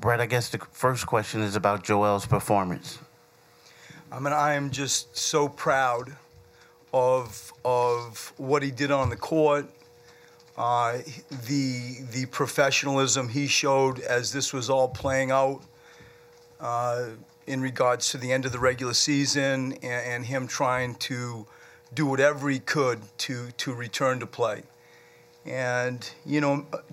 Brett, I guess the first question is about Joel's performance. I mean, I am just so proud of what he did on the court, the professionalism he showed as this was all playing out in regards to the end of the regular season and him trying to do whatever he could to return to play. And,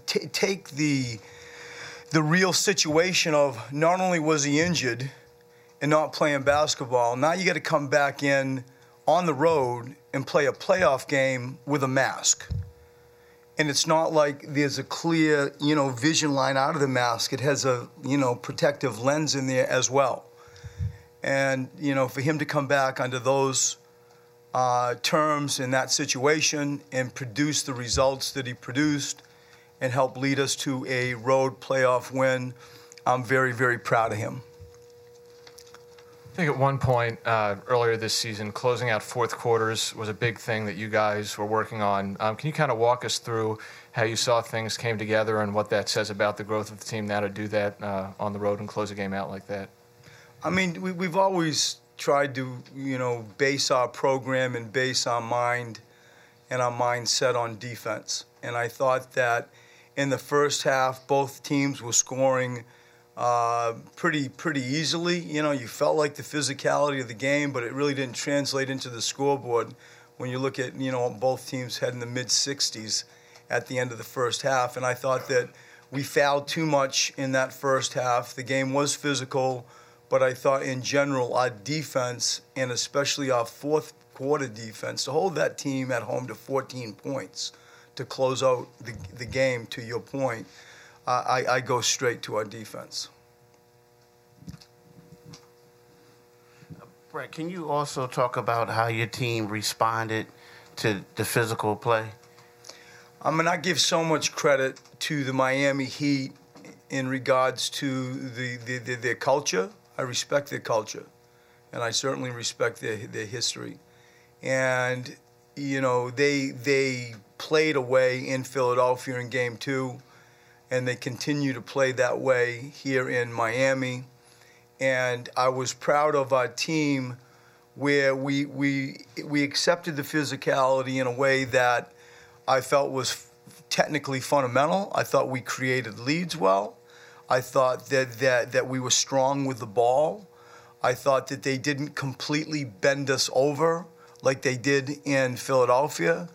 take the real situation of not only was he injured and not playing basketball, now you got to come back in on the road and play a playoff game with a mask. And it's not like there's a clear, vision line out of the mask. It has a, protective lens in there as well. And, for him to come back under those terms in that situation and produce the results that he produced and help lead us to a road playoff win, I'm very, very proud of him. I think at one point earlier this season, closing out fourth quarters was a big thing that you guys were working on. Can you kind of walk us through how you saw things came together and what that says about the growth of the team now to do that on the road and close a game out like that? I mean, we've always tried to, base our program and base our mind and our mindset on defense. And I thought that in the first half, both teams were scoring pretty easily. You felt like the physicality of the game, but it really didn't translate into the scoreboard when you look at, both teams had in the mid-60s at the end of the first half. And I thought that we fouled too much in that first half. The game was physical, but I thought in general our defense, and especially our fourth quarter defense, to hold that team at home to 14 points to close out the game, to your point, I go straight to our defense. Brett, can you also talk about how your team responded to the physical play? I mean, I give so much credit to the Miami Heat in regards to their culture. I respect their culture, and I certainly respect their history. And, they played away in Philadelphia in Game 2, and they continue to play that way here in Miami. And I was proud of our team where we accepted the physicality in a way that I felt was technically fundamental. I thought we created leads well. I thought that we were strong with the ball. I thought that they didn't completely bend us over like they did in Philadelphia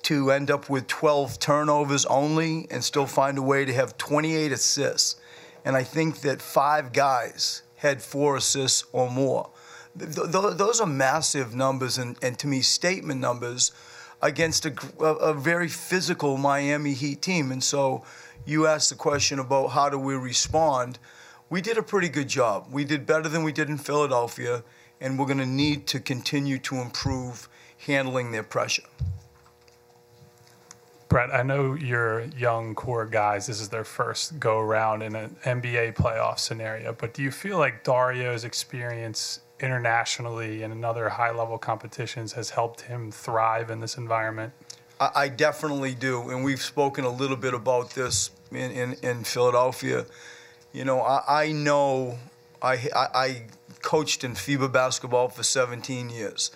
to end up with 12 turnovers only and still find a way to have 28 assists. And I think that 5 guys had 4 assists or more. Those are massive numbers and to me, statement numbers against a very physical Miami Heat team. And so you asked the question about how do we respond. We did a pretty good job. We did better than we did in Philadelphia, and we're going to need to continue to improve handling their pressure. Brett, I know your young core guys, this is their first go-around in an NBA playoff scenario, but do you feel like Dario's experience internationally and in other high-level competitions has helped him thrive in this environment? I definitely do, and we've spoken a little bit about this in Philadelphia. I know I coached in FIBA basketball for 17 years,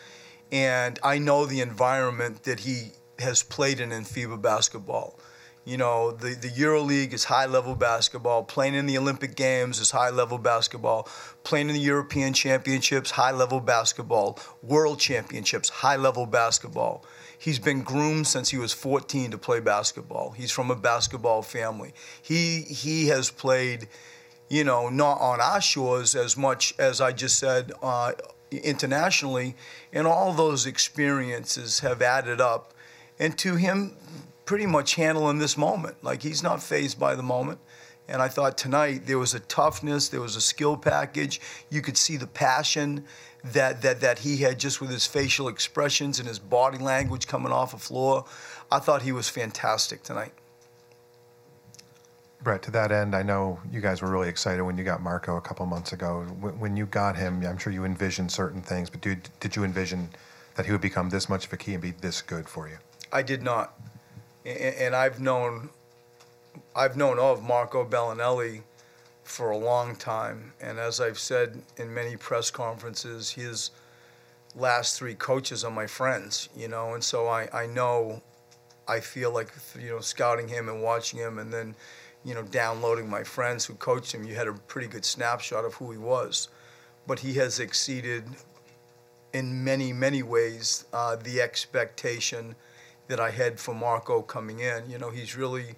and I know the environment that he has played in FIBA basketball. The EuroLeague is high-level basketball. Playing in the Olympic Games is high-level basketball. Playing in the European Championships, high-level basketball. World Championships, high-level basketball. He's been groomed since he was 14 to play basketball. He's from a basketball family. He has played, not on our shores as much as I just said internationally, and all those experiences have added up. And to him pretty much handling this moment. Like, he's not fazed by the moment. And I thought tonight there was a toughness, there was a skill package. You could see the passion that he had just with his facial expressions and his body language coming off the floor. I thought he was fantastic tonight. Brett, to that end, I know you guys were really excited when you got Marco a couple months ago. When you got him, I'm sure you envisioned certain things, but did you envision that he would become this much of a key and be this good for you? I did not. And I've known of Marco Belinelli for a long time. And as I've said in many press conferences, his last 3 coaches are my friends, and so I feel like, scouting him and watching him and then, downloading my friends who coached him, you had a pretty good snapshot of who he was. But he has exceeded in many, many ways the expectation that I had for Marco coming in. He's really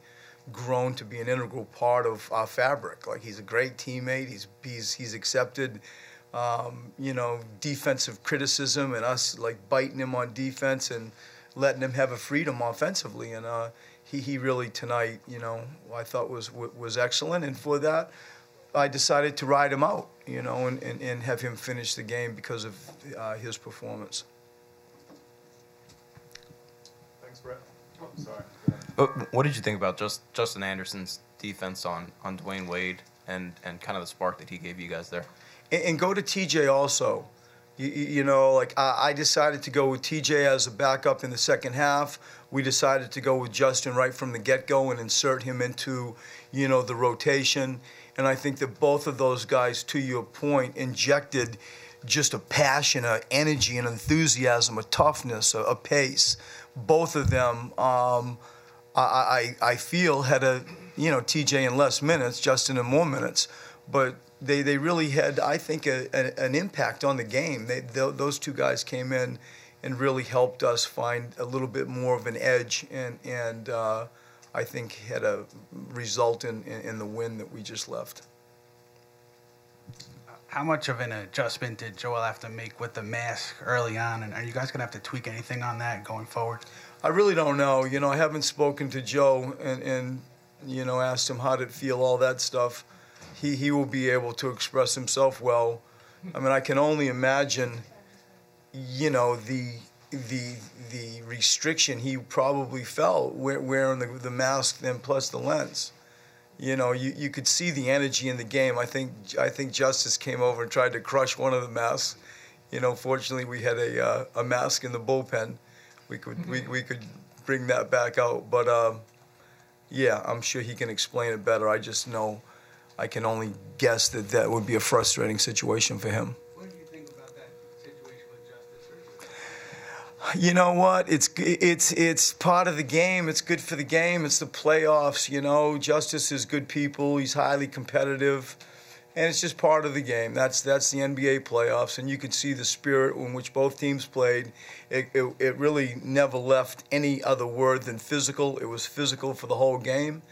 grown to be an integral part of our fabric. Like, he's a great teammate. He's accepted, defensive criticism and us like biting him on defense and letting him have a freedom offensively. And he really tonight, I thought was excellent. And for that, I decided to ride him out, and have him finish the game because of his performance. Thanks, Brett. Oh, sorry. What did you think about Justin Anderson's defense on Dwayne Wade and kind of the spark that he gave you guys there? And go to TJ also. I decided to go with TJ as a backup in the second half. We decided to go with Justin right from the get-go and insert him into, the rotation. And I think that both of those guys, to your point, injected just a passion, an energy, an enthusiasm, a toughness, a pace. Both of them, I feel, had TJ in less minutes, Justin in more minutes. But they really had, I think, an impact on the game. Those 2 guys came in and really helped us find a little bit more of an edge, and I think had a result in the win that we just left. How much of an adjustment did Joel have to make with the mask early on, and are you guys going to have to tweak anything on that going forward? I really don't know. I haven't spoken to Joe and asked him how did it feel, all that stuff. He will be able to express himself well. I mean, I can only imagine, the restriction he probably felt wearing the mask, then plus the lens. You could see the energy in the game. I think Justice came over and tried to crush one of the masks. Fortunately we had a mask in the bullpen. We could bring that back out. But yeah, I'm sure he can explain it better. I just know I can only guess that would be a frustrating situation for him. What do you think about that situation with Justice? You know what? It's part of the game. It's good for the game. It's the playoffs. Justice is good people. He's highly competitive, and it's just part of the game. That's the NBA playoffs, and you could see the spirit in which both teams played. It really never left any other word than physical. It was physical for the whole game.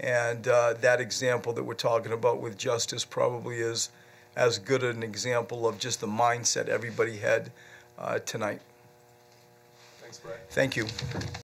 And that example that we're talking about with Justice probably is as good an example of just the mindset everybody had tonight. Thanks, Brett. Thank you.